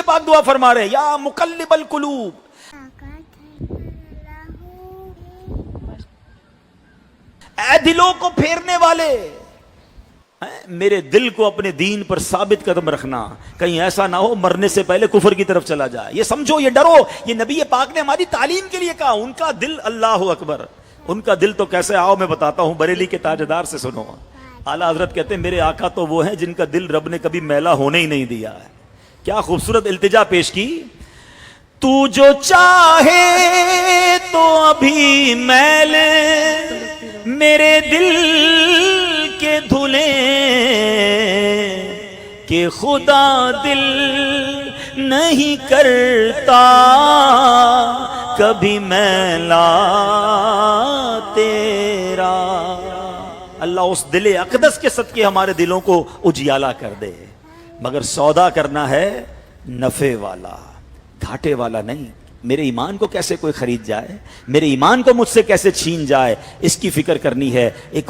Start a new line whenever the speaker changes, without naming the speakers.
پاک دعا فرما رہے ہیں، یا مقلب القلوب، اے دلوں کو پھیرنے والے، میرے دل کو اپنے دین پر ثابت قدم رکھنا، کہیں ایسا نہ ہو مرنے سے پہلے کفر کی طرف چلا جائے۔ یہ سمجھو، یہ ڈرو، یہ نبی پاک نے ہماری تعلیم کے لیے کہا۔ ان کا دل، اللہ اکبر، ان کا دل تو کیسے، آؤ میں بتاتا ہوں، بریلی کے تاجدار سے سنو۔ اعلیٰ حضرت کہتے ہیں میرے آقا تو وہ ہیں جن کا دل رب نے کبھی میلا ہونے ہی نہیں دیا ہے۔ کیا خوبصورت التجا پیش کی، تو جو چاہے تو ابھی میل میرے دل کے دھلیں، کہ خدا دل نہیں کرتا کبھی میلا تیرا۔ اللہ اس دل اقدس کے صدقے ہمارے دلوں کو اجیالا کر دے، مگر سودا کرنا ہے نفع والا، گھاٹے والا نہیں۔ میرے ایمان کو کیسے کوئی خرید جائے، میرے ایمان کو مجھ سے کیسے چھین جائے، اس کی فکر کرنی ہے۔ ایک